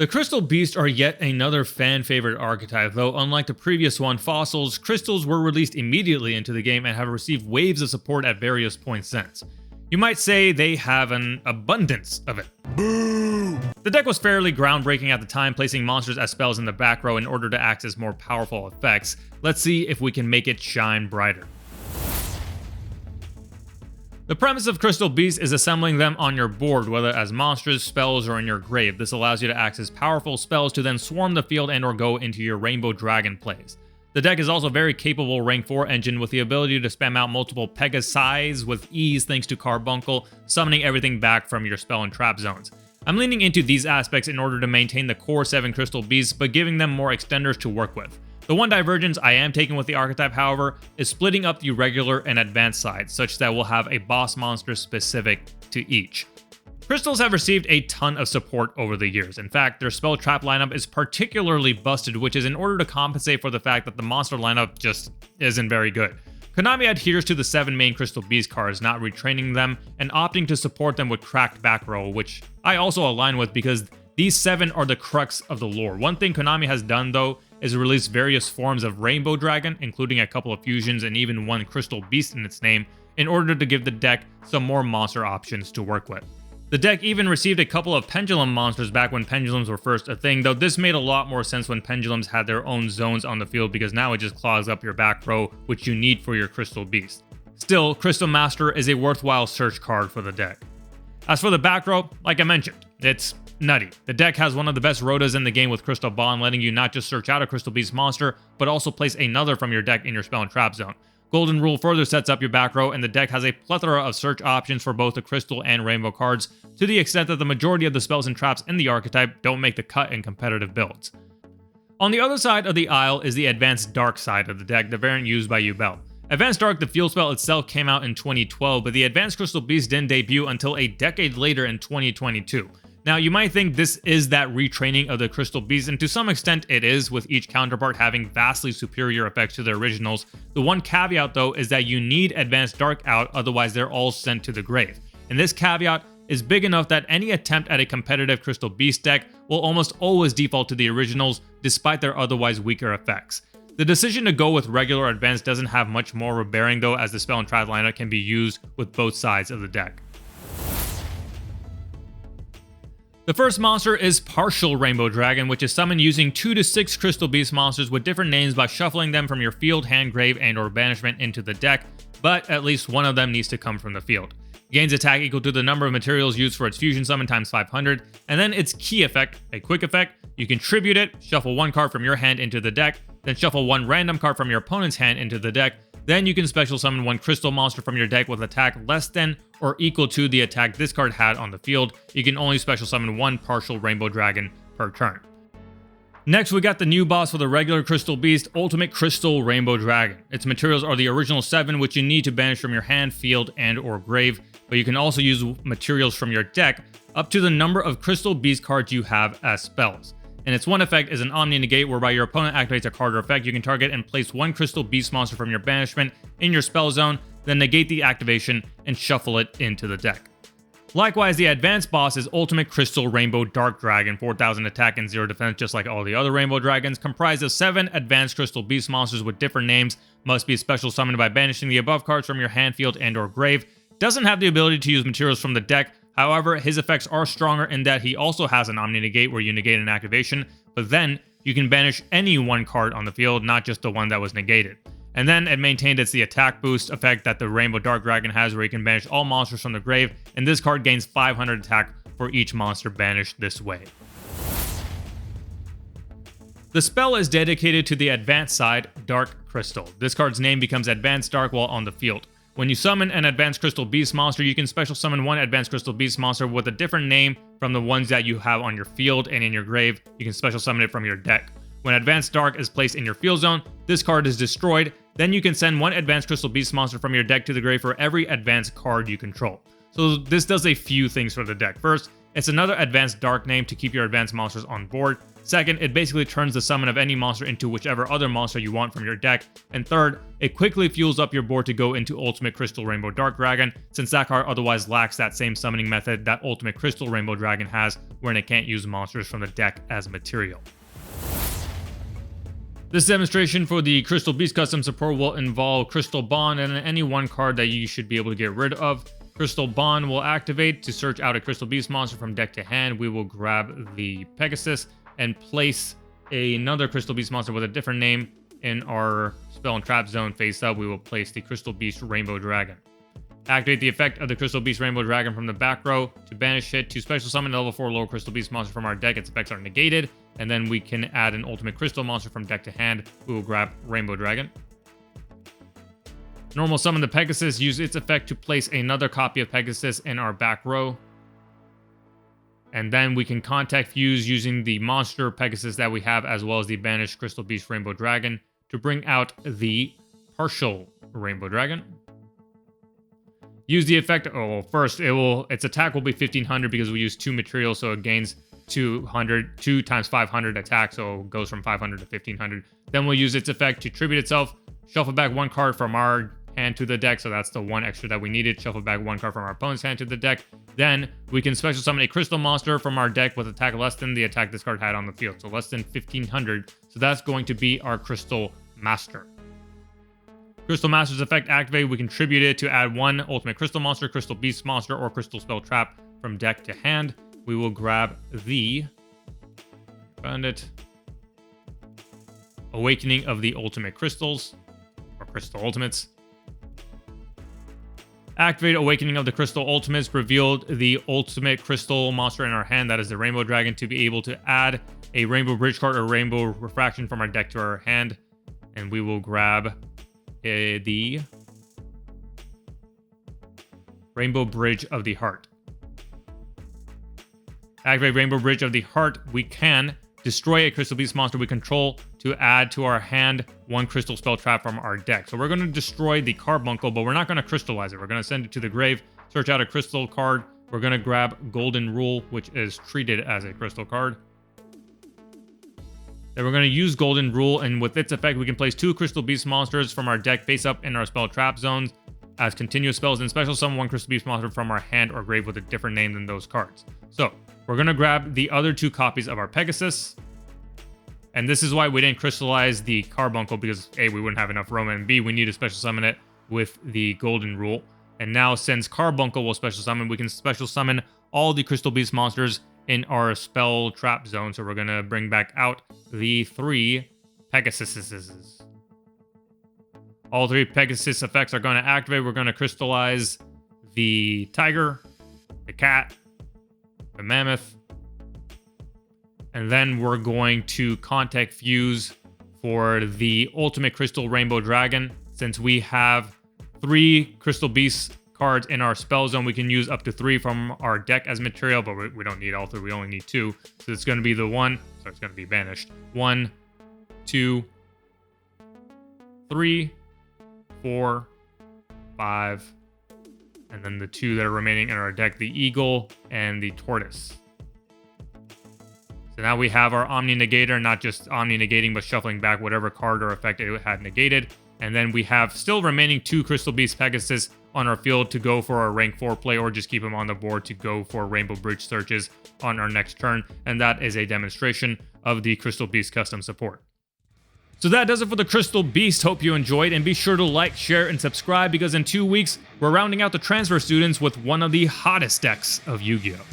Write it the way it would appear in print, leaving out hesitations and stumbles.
The Crystal Beasts are yet another fan-favorite archetype, though unlike the previous one, Fossils, crystals were released immediately into the game and have received waves of support at various points since. You might say they have an abundance of it. Boo! The deck was fairly groundbreaking at the time, placing monsters as spells in the back row in order to access more powerful effects. Let's see if we can make it shine brighter. The premise of Crystal Beasts is assembling them on your board, whether as monsters, spells, or in your grave. This allows you to access powerful spells to then swarm the field and or go into your Rainbow Dragon plays. The deck is also very capable rank 4 engine with the ability to spam out multiple Ray-V-Xyz with ease thanks to Carbuncle, summoning everything back from your spell and trap zones. I'm leaning into these aspects in order to maintain the core 7 Crystal Beasts, but giving them more extenders to work with. The one divergence I am taking with the archetype, however, is splitting up the regular and advanced sides, such that we'll have a boss monster specific to each. Crystals have received a ton of support over the years. In fact, their spell trap lineup is particularly busted, which is in order to compensate for the fact that the monster lineup just isn't very good. Konami adheres to the 7 main Crystal Beast cards, not retraining them, and opting to support them with cracked back row, which I also align with because these 7 are the crux of the lore. One thing Konami has done, though, is release various forms of Rainbow Dragon, including a couple of fusions and even one Crystal Beast in its name, in order to give the deck some more monster options to work with. The deck even received a couple of Pendulum monsters back when Pendulums were first a thing, though this made a lot more sense when Pendulums had their own zones on the field because now it just clogs up your back row, which you need for your Crystal Beast. Still, Crystal Master is a worthwhile search card for the deck. As for the back row, like I mentioned, it's nutty. The deck has one of the best rotas in the game with Crystal Bond, letting you not just search out a Crystal Beast monster, but also place another from your deck in your spell and trap zone. Golden Rule further sets up your back row, and the deck has a plethora of search options for both the Crystal and Rainbow cards, to the extent that the majority of the spells and traps in the archetype don't make the cut in competitive builds. On the other side of the aisle is the Advanced Dark side of the deck, the variant used by Yubel. Advanced Dark, the field spell itself, came out in 2012, but the Advanced Crystal Beast didn't debut until a decade later in 2022. Now, you might think this is that retraining of the Crystal Beast, and to some extent it is, with each counterpart having vastly superior effects to the originals. The one caveat, though, is that you need Advanced Dark out, otherwise they're all sent to the grave. And this caveat is big enough that any attempt at a competitive Crystal Beast deck will almost always default to the originals, despite their otherwise weaker effects. The decision to go with regular Advanced doesn't have much more of a bearing, though, as the spell and trap lineup can be used with both sides of the deck. The first monster is Partial Rainbow Dragon, which is summoned using 2 to 6 Crystal Beast monsters with different names by shuffling them from your field, hand, grave, and or banishment into the deck, but at least one of them needs to come from the field. Gains attack equal to the number of materials used for its fusion summon times 500, and then its key effect, a quick effect, you can tribute it, shuffle 1 card from your hand into the deck, then shuffle 1 random card from your opponent's hand into the deck, then you can special summon 1 crystal monster from your deck with attack less than or equal to the attack this card had on the field. You can only special summon 1 Partial Rainbow Dragon per turn. Next, we got the new boss for the regular Crystal Beast, Ultimate Crystal Rainbow Dragon. Its materials are the original 7, which you need to banish from your hand, field, and or grave, but you can also use materials from your deck up to the number of Crystal Beast cards you have as spells. And its one effect is an Omni Negate, whereby your opponent activates a card or effect. You can target and place 1 Crystal Beast monster from your banishment in your spell zone, then negate the activation and shuffle it into the deck. Likewise, the advanced boss is Ultimate Crystal Rainbow Dark Dragon, 4000 attack and 0 defense, just like all the other Rainbow Dragons, comprised of 7 advanced Crystal Beast monsters with different names, must be special summoned by banishing the above cards from your hand, field, and or grave, doesn't have the ability to use materials from the deck. However, his effects are stronger in that he also has an Omni Negate where you negate an activation, but then you can banish any 1 card on the field, not just the one that was negated. And then it maintained the attack boost effect that the Rainbow Dark Dragon has, where you can banish all monsters from the grave, and this card gains 500 attack for each monster banished this way. The spell is dedicated to the advanced side, Dark Crystal. This card's name becomes Advanced Dark while on the field. When you summon an Advanced Crystal Beast monster, you can special summon 1 Advanced Crystal Beast monster with a different name from the ones that you have on your field, and in your grave, you can special summon it from your deck. When Advanced Dark is placed in your field zone, this card is destroyed, then you can send 1 Advanced Crystal Beast monster from your deck to the grave for every advanced card you control. So this does a few things for the deck. First, it's another advanced dark name to keep your advanced monsters on board. Second, it basically turns the summon of any monster into whichever other monster you want from your deck. And third, it quickly fuels up your board to go into Ultimate Crystal Rainbow Dark Dragon, since that card otherwise lacks that same summoning method that Ultimate Crystal Rainbow Dragon has, wherein it can't use monsters from the deck as material. This demonstration for the Crystal Beast custom support will involve Crystal Bond and any one card that you should be able to get rid of. Crystal Bond will activate to search out a Crystal Beast monster from deck to hand. We will grab the Pegasus and place another Crystal Beast monster with a different name in our spell and trap zone face up. We will place the Crystal Beast Rainbow Dragon. Activate the effect of the Crystal Beast Rainbow Dragon from the back row to banish it. To special summon a level 4 lower Crystal Beast monster from our deck, its effects are negated. And then we can add an Ultimate Crystal monster from deck to hand. We will grab Rainbow Dragon. Normal summon the Pegasus. Use its effect to place another copy of Pegasus in our back row. And then we can contact fuse using the monster Pegasus that we have, as well as the banished Crystal Beast Rainbow Dragon, to bring out the partial Rainbow Dragon. Use the effect. Oh, first its attack will be 1500 because we use 2 materials, so it gains 2 times 500 attack, so it goes from 500 to 1500. Then we'll use its effect to tribute itself. Shuffle back 1 card from our hand to the deck, so that's the 1 extra that we needed. Shuffle back 1 card from our opponent's hand to the deck. Then we can special summon a crystal monster from our deck with attack less than the attack this card had on the field, so less than 1500. So that's going to be our Crystal Master. Crystal Master's effect activated. We can tribute it to add 1 Ultimate Crystal Monster, Crystal Beast Monster, or Crystal Spell Trap from deck to hand. We will grab the Awakening of the Ultimate Crystals, or Crystal Ultimates. Activate Awakening of the Crystal Ultimates. Revealed the Ultimate Crystal Monster in our hand, that is the Rainbow Dragon, to be able to add a Rainbow Bridge card or Rainbow Refraction from our deck to our hand. And we will grab the Rainbow Bridge of the Heart. Activate Rainbow Bridge of the Heart. We can destroy a Crystal Beast monster we control to add to our hand 1 Crystal Spell Trap from our deck. So we're going to destroy the Carbuncle, but we're not going to crystallize it. We're going to send it to the grave, search out a crystal card. We're going to grab Golden Rule, which is treated as a crystal card. Then we're going to use Golden Rule, and with its effect, we can place 2 Crystal Beast monsters from our deck face up in our spell trap zones as continuous spells, and special summon 1 Crystal Beast monster from our hand or grave with a different name than those cards. So we're going to grab the other 2 copies of our Pegasus. And this is why we didn't crystallize the Carbuncle, because A, we wouldn't have enough Roma, and B, we need to special summon it with the Golden Rule. And now, since Carbuncle will special summon, we can special summon all the Crystal Beast monsters in our spell trap zone. So we're going to bring back out the 3 Pegasuses. All 3 Pegasus effects are going to activate. We're going to crystallize the Tiger, the Cat, the Mammoth, and then we're going to contact fuse for the Ultimate Crystal Rainbow Dragon. Since we have 3 Crystal Beast cards in our spell zone, we can use up to 3 from our deck as material, but we don't need all 3. We only need 2. So it's going to be the 1, so it's going to be banished. 1, 2, 3, 4, 5, and then the 2 that are remaining in our deck, the Eagle and the Tortoise. So now we have our Omni Negator, not just Omni Negating, but shuffling back whatever card or effect it had negated. And then we have still remaining 2 Crystal Beast Pegasus on our field to go for our rank 4 play, or just keep them on the board to go for Rainbow Bridge searches on our next turn. And that is a demonstration of the Crystal Beast custom support. So that does it for the Crystal Beast. Hope you enjoyed, and be sure to like, share, and subscribe, because in 2 weeks, we're rounding out the transfer students with one of the hottest decks of Yu-Gi-Oh!